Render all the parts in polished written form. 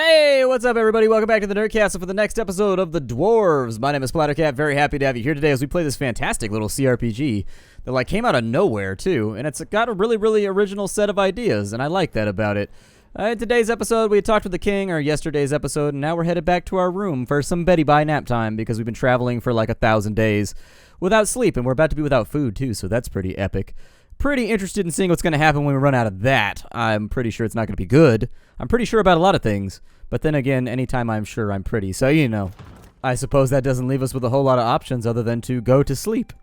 Hey, what's up, everybody? Welcome back to the Nerdcastle for the next episode of the Dwarves. My name is Splattercat. Very happy to have you here today as we play this fantastic little CRPG that came out of nowhere too, and it's got a really original set of ideas, and I like that about it. In today's episode, we talked with the king, or yesterday's episode, and now we're headed back to our room for some Betty Bye nap time because we've been traveling for like 1,000 days without sleep, and we're about to be without food too, so that's pretty epic. Pretty interested in seeing what's going to happen when we run out of that. I'm pretty sure it's not going to be good. I'm pretty sure about a lot of things. But then again, anytime I'm sure, I'm pretty. So, you know, I suppose that doesn't leave us with a whole lot of options other than to go to sleep.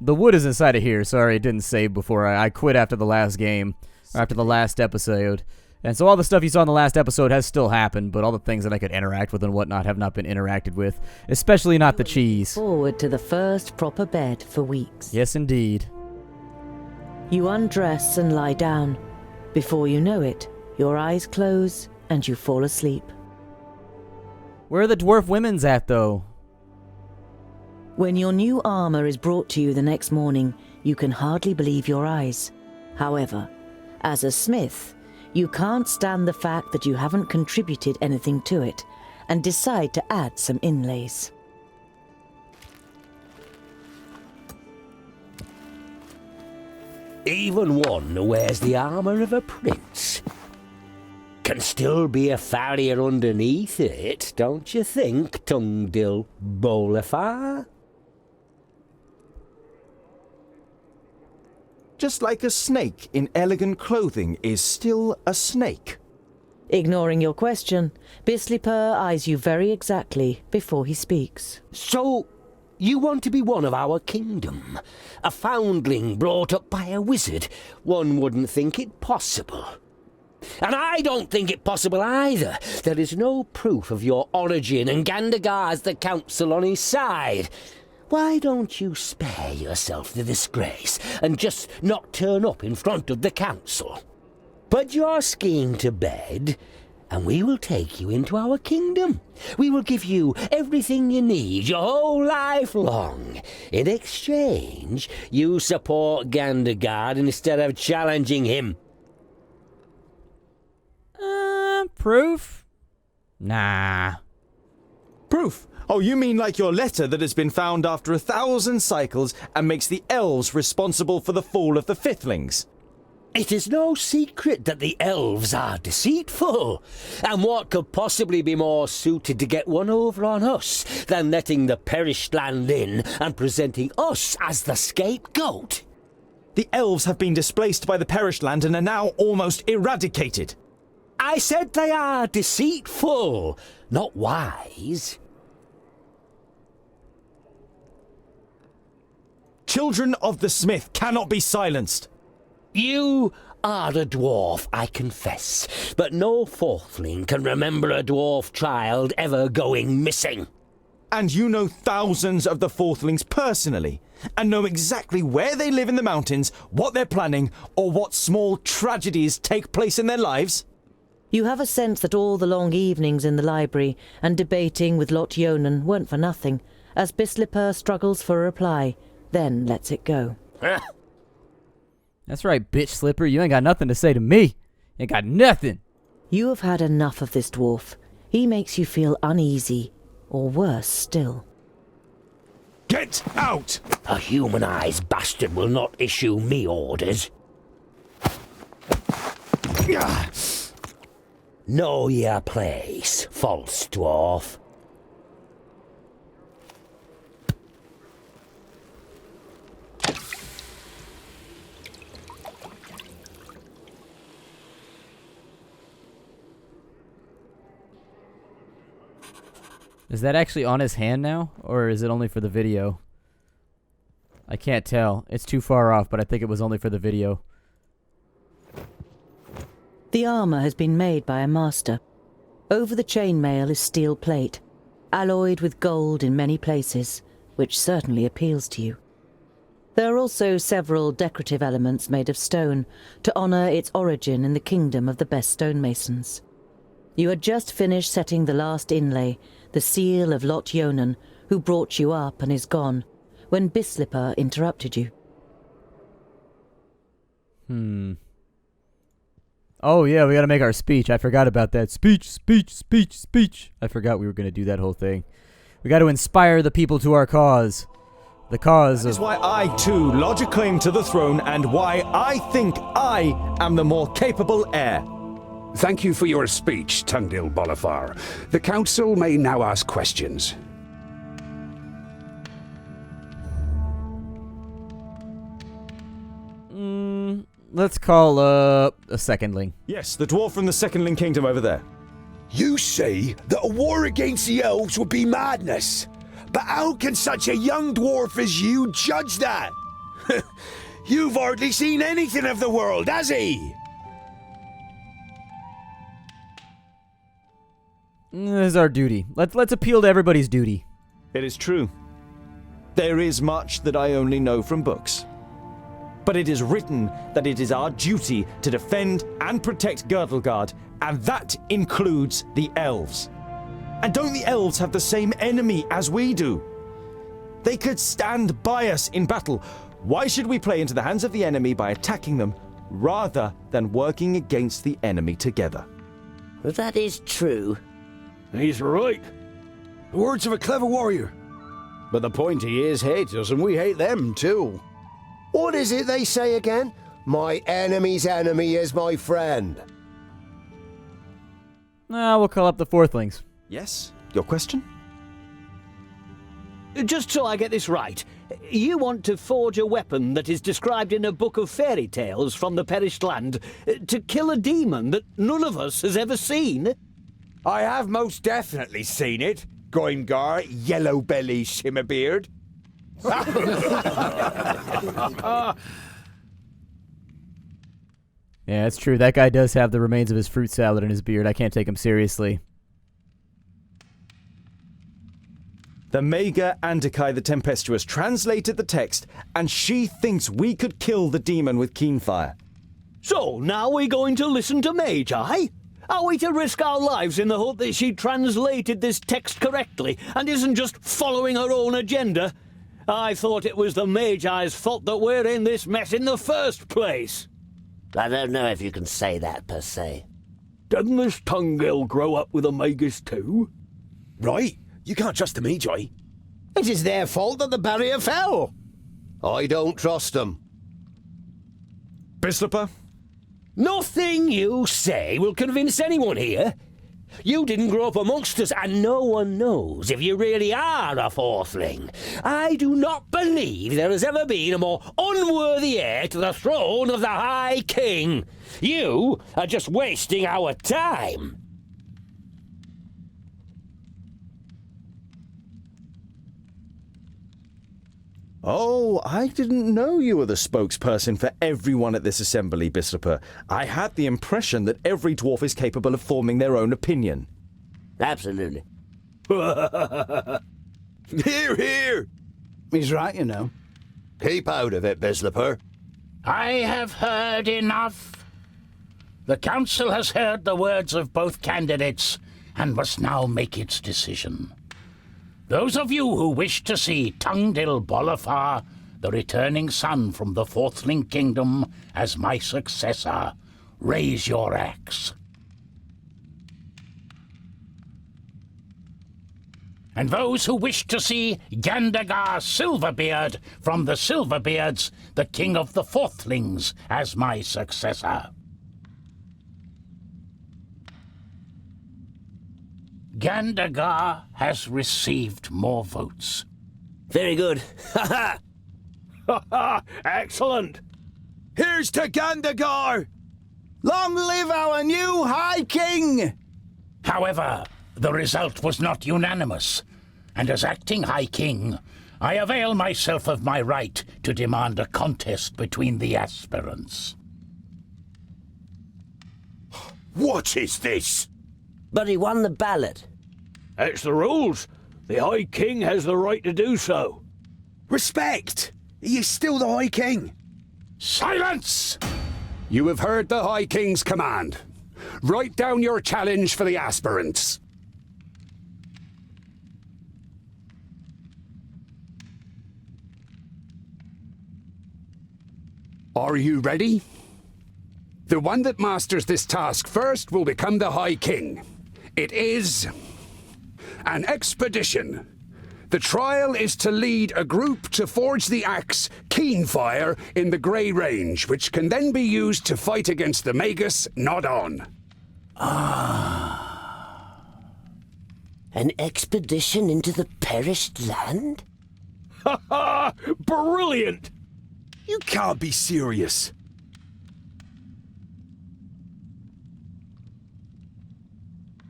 The wood is inside of here. Sorry, it didn't save before. I quit after the last game, or after the last episode. And so all the stuff you saw in the last episode has still happened, but all the things that I could interact with and whatnot have not been interacted with. Especially not the cheese. Forward to the first proper bed for weeks. Yes, indeed. You undress and lie down. Before you know it, your eyes close and you fall asleep. Where are the dwarf women's at, though? When your new armor is brought to you the next morning, you can hardly believe your eyes. However, as a smith, you can't stand the fact that you haven't contributed anything to it, and decide to add some inlays. Even one who wears the armour of a prince can still be a farrier underneath it, don't you think, Tongue-Dill Bolafar? Just like a snake in elegant clothing is still a snake. Ignoring your question, Bislipur eyes you very exactly before he speaks. So, you want to be one of our kingdom? A foundling brought up by a wizard? One wouldn't think it possible. And I don't think it possible either. There is no proof of your origin, and Gandagar's the council on his side. Why don't you spare yourself the disgrace and just not turn up in front of the council? Put your scheme to bed, and we will take you into our kingdom. We will give you everything you need your whole life long. In exchange, you support Gandagar instead of challenging him. Proof? Nah. Proof? Oh, you mean like your letter that has been found after 1,000 cycles and makes the elves responsible for the fall of the Fiflings? It is no secret that the elves are deceitful, and what could possibly be more suited to get one over on us than letting the perished land in and presenting us as the scapegoat? The elves have been displaced by the perished land and are now almost eradicated. I said they are deceitful, not wise. Children of the Smith cannot be silenced. You are a dwarf, I confess, but no fourthling can remember a dwarf child ever going missing. And you know thousands of the Fourthlings personally, and know exactly where they live in the mountains, what they're planning, or what small tragedies take place in their lives? You have a sense that all the long evenings in the library and debating with Lot Yonan weren't for nothing, as Bislipur struggles for a reply, then lets it go. That's right, bitch Slipper. You ain't got nothing to say to me. You ain't got nothing. You have had enough of this dwarf. He makes you feel uneasy, or worse still. Get out! A humanized bastard will not issue me orders. Know your place, false dwarf. Is that actually on his hand now, or is it only for the video? I can't tell. It's too far off, but I think it was only for the video. The armor has been made by a master. Over the chainmail is steel plate, alloyed with gold in many places, which certainly appeals to you. There are also several decorative elements made of stone to honor its origin in the kingdom of the best stonemasons. You had just finished setting the last inlay, the seal of Lot Yonan, who brought you up and is gone, when Bislipur interrupted you. Oh, yeah, we gotta make our speech. I forgot about that. Speech, speech, speech, speech. I forgot we were gonna do that whole thing. We gotta inspire the people to our cause. The cause That is of... why I, too, lodge a claim to the throne and why I think I am the more capable heir. Thank you for your speech, Tungdil Bolafar. The council may now ask questions. Let's call a secondling. Yes, the dwarf from the Secondling Kingdom over there. You say that a war against the elves would be madness. But how can such a young dwarf as you judge that? You've hardly seen anything of the world, has he? This is our duty. Let's appeal to everybody's duty. It is true. There is much that I only know from books. But it is written that it is our duty to defend and protect Girdlegard, and that includes the elves. And don't the elves have the same enemy as we do? They could stand by us in battle. Why should we play into the hands of the enemy by attacking them, rather than working against the enemy together? That is true. He's right. The words of a clever warrior. But the pointy is hate us, and we hate them too. What is it they say again? My enemy's enemy is my friend. We'll call up the fourthlings. Yes? Your question? Just so I get this right, you want to forge a weapon that is described in a book of fairy tales from the perished land to kill a demon that none of us has ever seen? I have most definitely seen it. Goimgar, Yellow Belly, Shimmerbeard. Yeah, it's true. That guy does have the remains of his fruit salad in his beard. I can't take him seriously. The Maga Andikai the Tempestuous translated the text, and she thinks we could kill the demon with keen fire. So, now we're going to listen to Magi? Are we to risk our lives in the hope that she translated this text correctly and isn't just following her own agenda? I thought it was the Magi's fault that we're in this mess in the first place. I don't know if you can say that, per se. Doesn't this Tungdil grow up with a magus too? Right. You can't trust the Magi. It is their fault that the barrier fell. I don't trust them. Bislipper? Nothing you say will convince anyone here. You didn't grow up amongst us, and no one knows if you really are a fourthling. I do not believe there has ever been a more unworthy heir to the throne of the High King. You are just wasting our time. Oh, I didn't know you were the spokesperson for everyone at this assembly, Bislipper. I had the impression that every dwarf is capable of forming their own opinion. Absolutely. Hear, hear! He's right, you know. Keep out of it, Bislipper. I have heard enough. The council has heard the words of both candidates and must now make its decision. Those of you who wish to see Tungdil Bolafar, the returning son from the Fourthling Kingdom, as my successor, raise your axe. And those who wish to see Gandagar Silverbeard from the Silverbeards, the king of the Fourthlings, as my successor. Gandagar has received more votes. Very good. Ha ha! Excellent! Here's to Gandagar! Long live our new High King! However, the result was not unanimous, and as acting High King, I avail myself of my right to demand a contest between the aspirants. What is this? But he won the ballot. It's the rules. The High King has the right to do so. Respect! He is still the High King. Silence! You have heard the High King's command. Write down your challenge for the aspirants. Are you ready? The one that masters this task first will become the High King. It is an expedition. The trial is to lead a group to forge the axe Keenfire in the Grey Range, which can then be used to fight against the Magus Nod On. An expedition into the perished land? Ha ha! Brilliant! You can't be serious.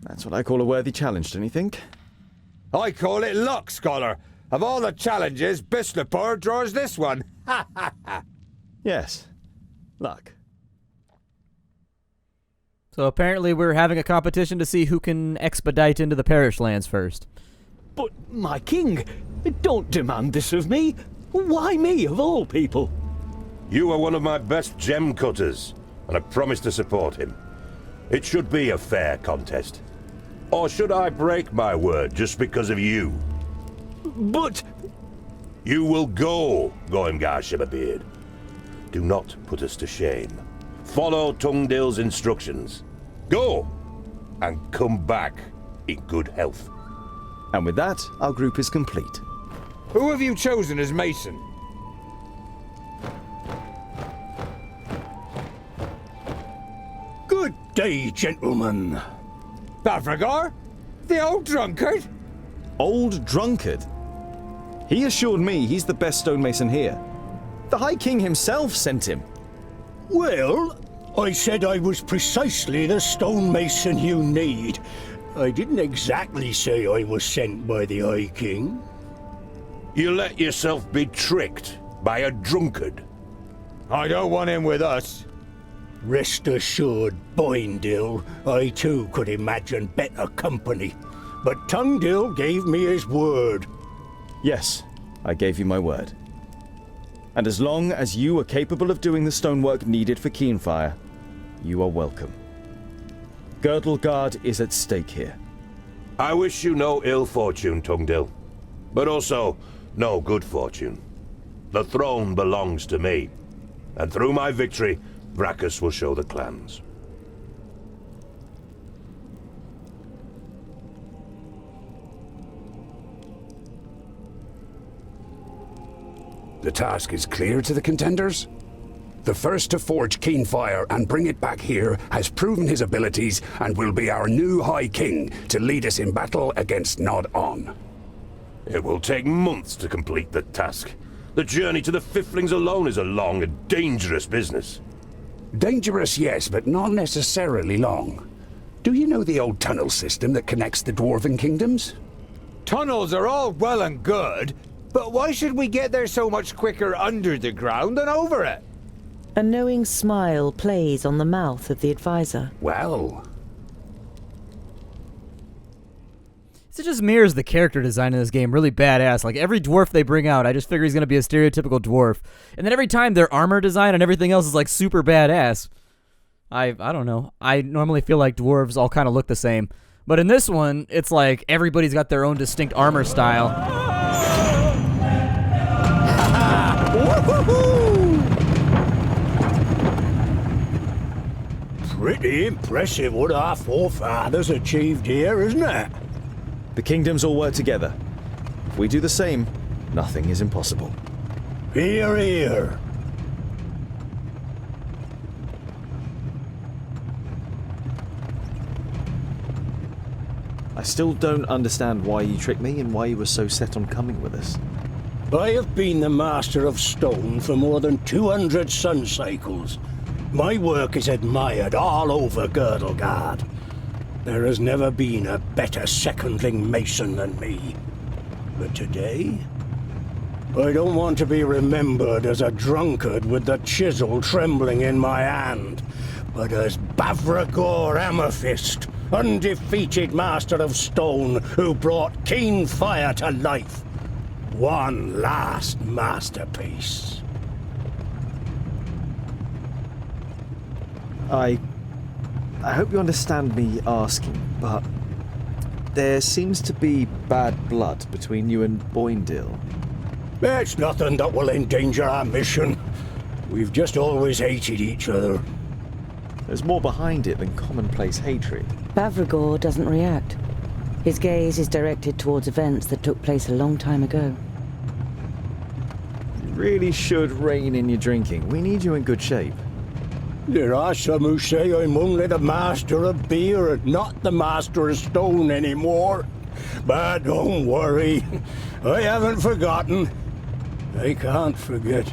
That's what I call a worthy challenge, don't you think? I call it luck, Scholar. Of all the challenges, Bislapur draws this one. Ha ha ha! Yes. Luck. So apparently we're having a competition to see who can expedite into the parish lands first. But, my king, don't demand this of me. Why me, of all people? You are one of my best gem cutters, and I promise to support him. It should be a fair contest. Or should I break my word just because of you? But... You will go, Goimgar Shimmerbeard. Do not put us to shame. Follow Tungdil's instructions. Go! And come back in good health. And with that, our group is complete. Who have you chosen as Mason? Good day, gentlemen. Bavragar? The old drunkard? Old drunkard? He assured me he's the best stonemason here. The High King himself sent him. Well, I said I was precisely the stonemason you need. I didn't exactly say I was sent by the High King. You let yourself be tricked by a drunkard. I don't want him with us. Rest assured, Boindil, I too could imagine better company. But Tungdil gave me his word. Yes, I gave you my word. And as long as you are capable of doing the stonework needed for Keenfire, you are welcome. Girdlegard is at stake here. I wish you no ill fortune, Tungdil, but also no good fortune. The throne belongs to me, and through my victory, Vracus will show the clans. The task is clear to the contenders? The first to forge Keenfire and bring it back here has proven his abilities and will be our new High King to lead us in battle against Nod On. It will take months to complete the task. The journey to the Fiflings alone is a long and dangerous business. Dangerous, yes, but not necessarily long. Do you know the old tunnel system that connects the Dwarven kingdoms? Tunnels are all well and good, but why should we get there so much quicker under the ground than over it? A knowing smile plays on the mouth of the advisor. Well... So it just mirrors the character design in this game really badass. Like every dwarf they bring out, I just figure he's going to be a stereotypical dwarf. And then every time their armor design and everything else is like super badass. I don't know. I normally feel like dwarves all kind of look the same. But in this one, it's like everybody's got their own distinct armor style. Pretty impressive what our forefathers achieved here, isn't it? The kingdoms all work together. If we do the same, nothing is impossible. Hear, hear. I still don't understand why you tricked me and why you were so set on coming with us. I have been the master of stone for more than 200 sun cycles. My work is admired all over Girdlegard. There has never been a better secondling mason than me. But today, I don't want to be remembered as a drunkard with the chisel trembling in my hand, but as Bavragor Amethyst, undefeated master of stone who brought Keenfire to life. One last masterpiece. I hope you understand me asking, but there seems to be bad blood between you and Boindil. It's nothing that will endanger our mission. We've just always hated each other. There's more behind it than commonplace hatred. Bavrigor doesn't react. His gaze is directed towards events that took place a long time ago. You really should rein in your drinking. We need you in good shape. There are some who say I'm only the master of beer and not the master of stone anymore. But don't worry, I haven't forgotten. I can't forget,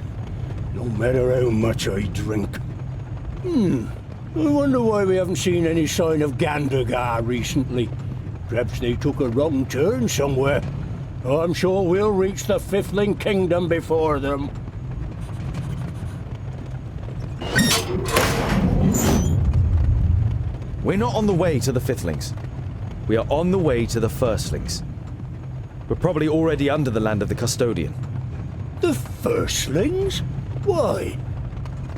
no matter how much I drink. I wonder why we haven't seen any sign of Gandagar recently. Perhaps they took a wrong turn somewhere. I'm sure we'll reach the Fifthling Kingdom before them. We're not on the way to the Fifthlings. We are on the way to the Firstlings. We're probably already under the land of the Custodian. The Firstlings? Why?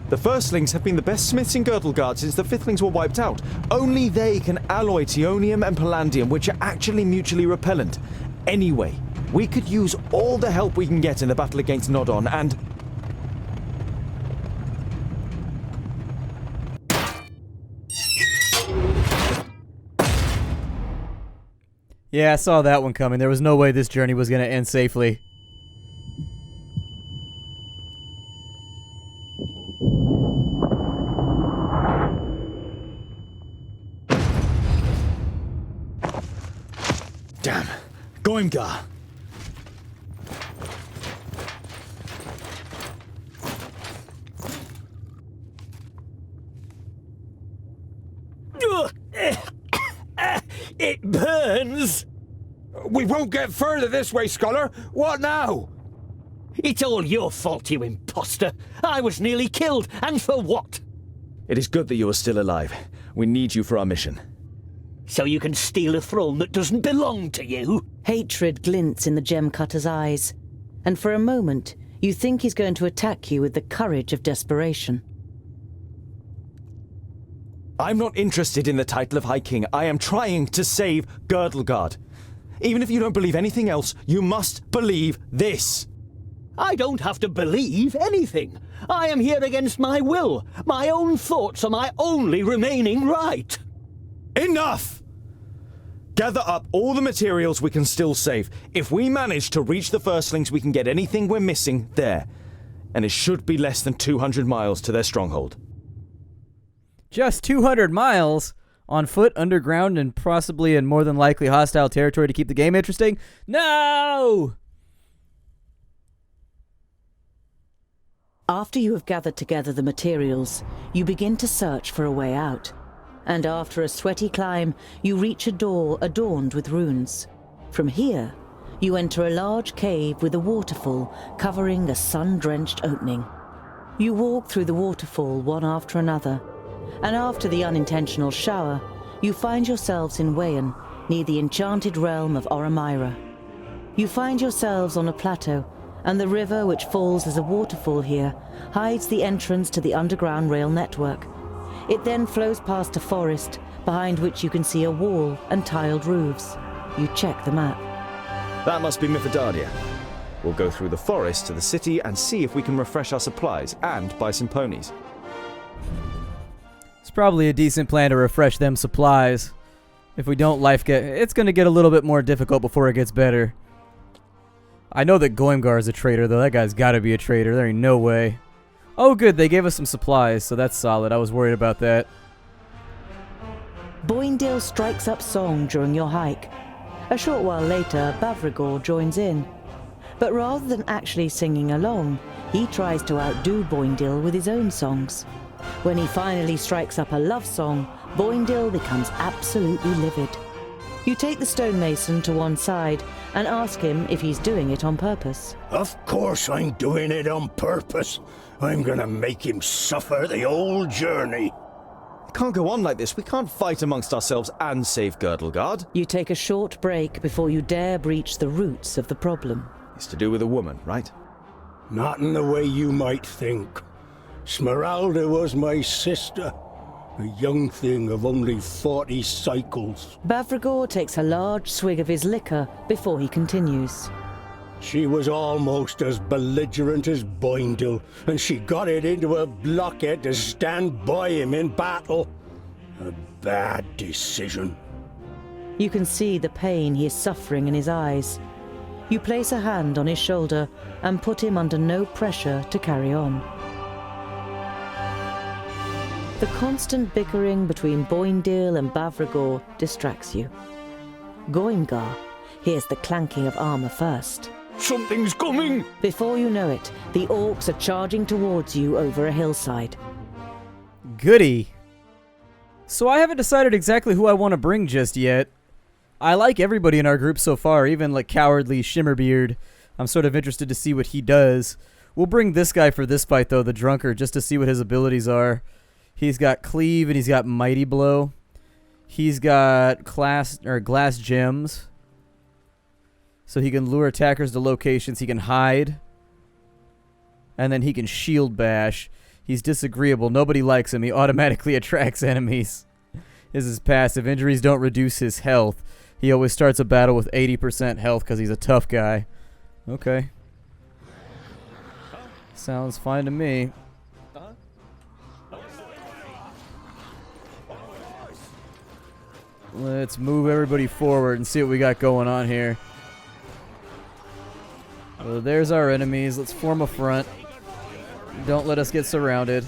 The Firstlings have been the best smiths in Girdlegard since the Fifthlings were wiped out. Only they can alloy Tionium and Palladium, which are actually mutually repellent. Anyway, we could use all the help we can get in the battle against Nodon, and... Yeah, I saw that one coming. There was no way this journey was going to end safely. Damn. Goimgar. It burns! We won't get further this way, Scholar. What now? It's all your fault, you imposter. I was nearly killed, and for what? It is good that you are still alive. We need you for our mission. So you can steal a throne that doesn't belong to you? Hatred glints in the gem cutter's eyes, and for a moment you think he's going to attack you with the courage of desperation. I'm not interested in the title of High King. I am trying to save Girdlegard. Even if you don't believe anything else, you must believe this. I don't have to believe anything. I am here against my will. My own thoughts are my only remaining right. Enough! Gather up all the materials we can still save. If we manage to reach the Firstlings, we can get anything we're missing there. And it should be less than 200 miles to their stronghold. Just 200 miles on foot, underground, and possibly in more than likely hostile territory to keep the game interesting? No! After you have gathered together the materials, you begin to search for a way out. And after a sweaty climb, you reach a door adorned with runes. From here, you enter a large cave with a waterfall covering a sun-drenched opening. You walk through the waterfall one after another, and after the unintentional shower, you find yourselves in Wayan, near the enchanted realm of Oramira. You find yourselves on a plateau, and the river which falls as a waterfall here hides the entrance to the underground rail network. It then flows past a forest, behind which you can see a wall and tiled roofs. You check the map. That must be Mithridatia. We'll go through the forest to the city and see if we can refresh our supplies and buy some ponies. It's probably a decent plan to refresh them supplies. If we don't, it's going to get a little bit more difficult before it gets better. I know that Goimgar is a traitor, though. That guy's got to be a traitor. There ain't no way. Oh, good. They gave us some supplies, so that's solid. I was worried about that. Boindale strikes up song during your hike. A short while later, Bavrigor joins in. But rather than actually singing along, he tries to outdo Boindale with his own songs. When he finally strikes up a love song, Boindale becomes absolutely livid. You take the stonemason to one side and ask him if he's doing it on purpose. Of course I'm doing it on purpose. I'm gonna make him suffer the whole journey. It can't go on like this. We can't fight amongst ourselves and save Girdlegard. You take a short break before you dare breach the roots of the problem. It's to do with a woman, right? Not in the way you might think. Smeralda was my sister, a young thing of only 40 cycles. Bavrigor takes a large swig of his liquor before he continues. She was almost as belligerent as Boindle, and she got it into her blockhead to stand by him in battle. A bad decision. You can see the pain he is suffering in his eyes. You place a hand on his shoulder and put him under no pressure to carry on. The constant bickering between Boindale and Bavragor distracts you. Goimgar hears the clanking of armor first. Something's coming! Before you know it, the orcs are charging towards you over a hillside. Goody. So I haven't decided exactly who I want to bring just yet. I like everybody in our group so far, even like cowardly Shimmerbeard. I'm sort of interested to see what he does. We'll bring this guy for this fight though, the drunkard, just to see what his abilities are. He's got cleave and he's got mighty blow. He's got glass gems. So he can lure attackers to locations. He can hide. And then he can shield bash. He's disagreeable. Nobody likes him. He automatically attracts enemies. This is passive. Injuries don't reduce his health. He always starts a battle with 80% health because he's a tough guy. Okay. Sounds fine to me. Let's move everybody forward and see what we got going on here. So there's our enemies. Let's form a front. Don't let us get surrounded.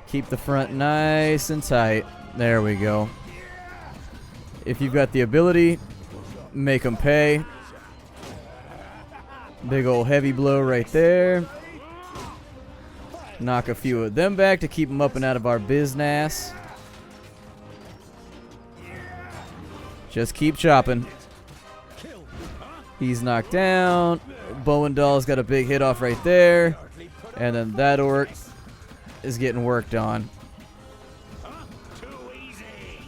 Keep the front nice and tight. There we go. If you've got the ability, make them pay. Big old heavy blow right there. Knock a few of them back to keep them up and out of our business. Just keep chopping. He's knocked down. Bowendahl's got a big hit off right there. And then that orc is getting worked on.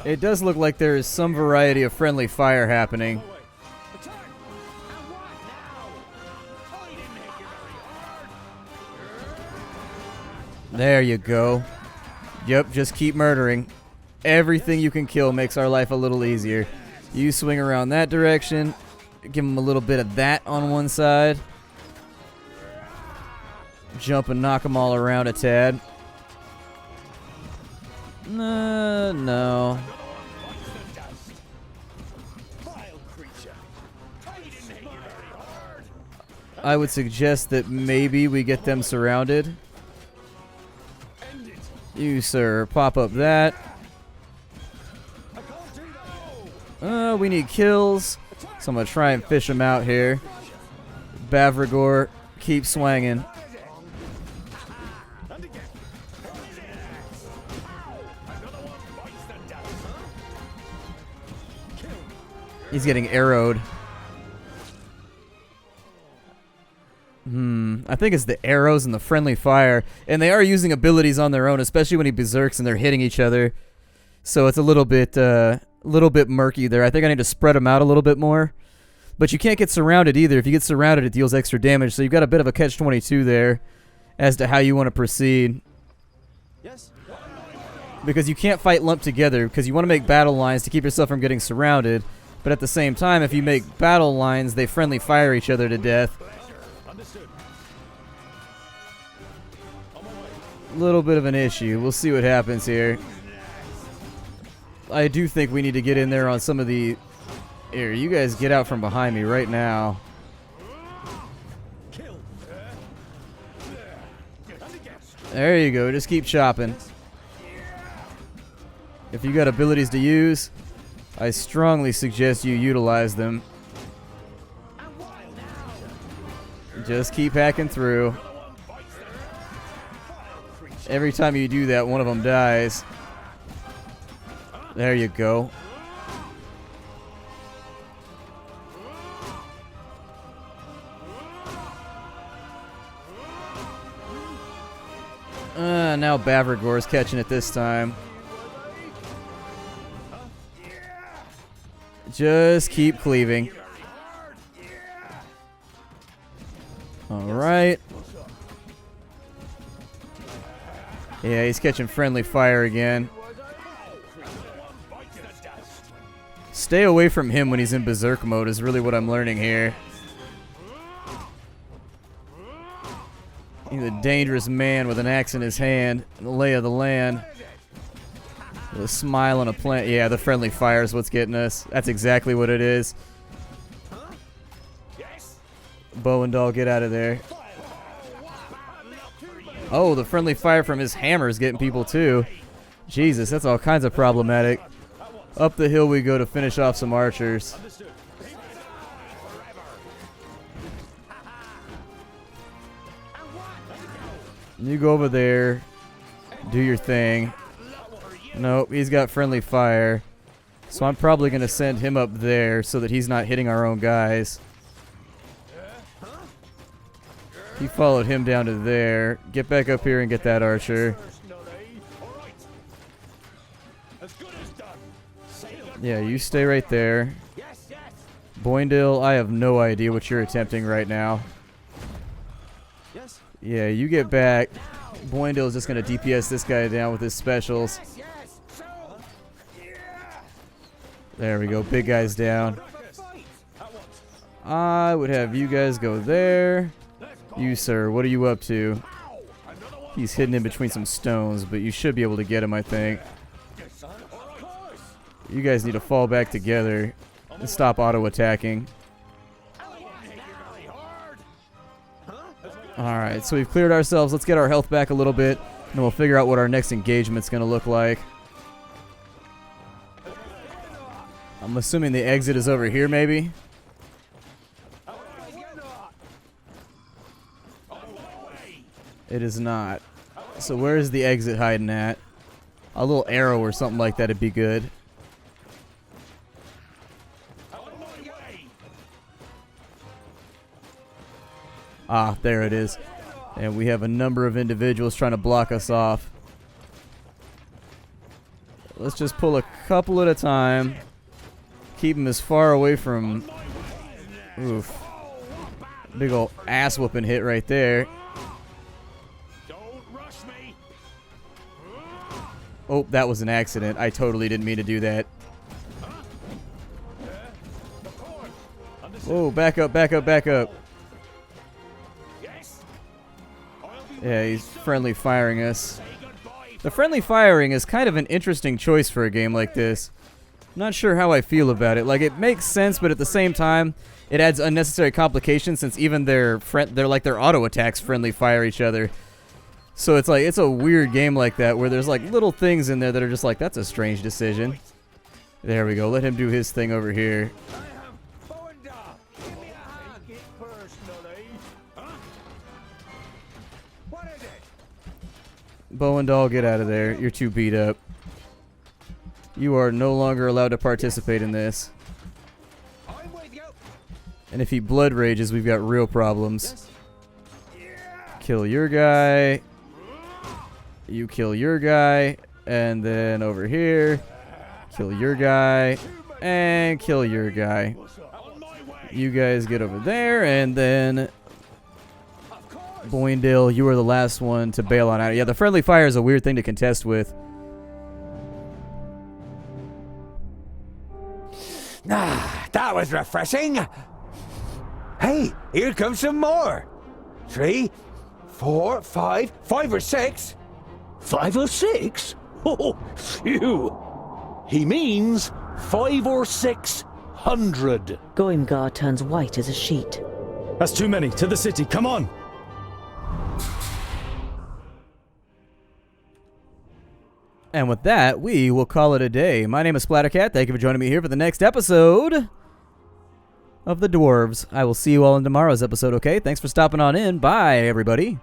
It does look like there is some variety of friendly fire happening. There you go. Yep, just keep murdering. Everything you can kill makes our life a little easier. You swing around that direction. Give him a little bit of that on one side. Jump and knock them all around a tad. No. I would suggest that maybe we get them surrounded. You, sir, pop up that. We need kills, so I'm going to try and fish them out here. Bavragor, keep swanging. He's getting arrowed. I think it's the arrows and the friendly fire. And they are using abilities on their own, especially when he berserks and they're hitting each other. So it's a little bit murky there. I think I need to spread them out a little bit more. But you can't get surrounded either. If you get surrounded, it deals extra damage. So you've got a bit of a catch-22 there as to how you want to proceed. Yes. Because you can't fight lumped together because you want to make battle lines to keep yourself from getting surrounded. But at the same time, if you make battle lines, they friendly fire each other to death. A little bit of an issue. We'll see what happens here. I do think we need to get in there on some of the... Here, you guys get out from behind me right now. There you go. Just keep chopping. If you got abilities to use, I strongly suggest you utilize them. Just keep hacking through. Every time you do that, one of them dies. There you go. Now Bavragor's catching it this time. Just keep cleaving. Alright. Yeah, he's catching friendly fire again. Stay away from him when he's in berserk mode is really what I'm learning here. He's a dangerous man with an axe in his hand. The lay of the land. With a smile on a plant. Yeah, the friendly fire is what's getting us. That's exactly what it is. Bow and Doll, get out of there. Oh, the friendly fire from his hammer is getting people too. Jesus, that's all kinds of problematic. Up the hill we go to finish off some archers. You go over there, do your thing. Nope, he's got friendly fire. So I'm probably going to send him up there so that he's not hitting our own guys. He followed him down to there. Get back up here and get that archer. Yeah, you stay right there. Boindale, I have no idea what you're attempting right now. Yeah, you get back. Boindale's just going to DPS this guy down with his specials. There we go. Big guy's down. I would have you guys go there. You, sir, what are you up to? He's hidden in between some stones, but you should be able to get him, I think. You guys need to fall back together and stop auto-attacking. Alright, so we've cleared ourselves. Let's get our health back a little bit, and we'll figure out what our next engagement's going to look like. I'm assuming the exit is over here, maybe? It is not. So where is the exit hiding at? A little arrow or something like that would be good. Ah, there it is. And we have a number of individuals trying to block us off. Let's just pull a couple at a time. Keep them as far away from... Oof. Big ol' ass whooping hit right there. Oh, that was an accident. I totally didn't mean to do that. Oh, back up, back up, back up. Yeah, he's friendly firing us. The friendly firing is kind of an interesting choice for a game like this. I'm not sure how I feel about it. Like, it makes sense, but at the same time, it adds unnecessary complications since even their auto attacks friendly fire each other. So it's like, it's a weird game like that where there's like little things in there that are just like, that's a strange decision. There we go. Let him do his thing over here. Bow and Doll, get out of there. You're too beat up. You are no longer allowed to participate in this. And if he blood rages, we've got real problems. Kill your guy. You kill your guy. And then over here, kill your guy. And kill your guy. You guys get over there, and then... Boindale, you were the last one to bail on out. Yeah, the friendly fire is a weird thing to contest with. Ah, that was refreshing. Hey, here comes some more. 3, 4, 5, 5 or 6. 5 or 6? Oh, phew. He means 5 or 600. Goimgar turns white as a sheet. That's too many. To the city. Come on. And with that, we will call it a day. My name is Splattercat. Thank you for joining me here for the next episode of The Dwarves. I will see you all in tomorrow's episode, okay? Thanks for stopping on in. Bye, everybody.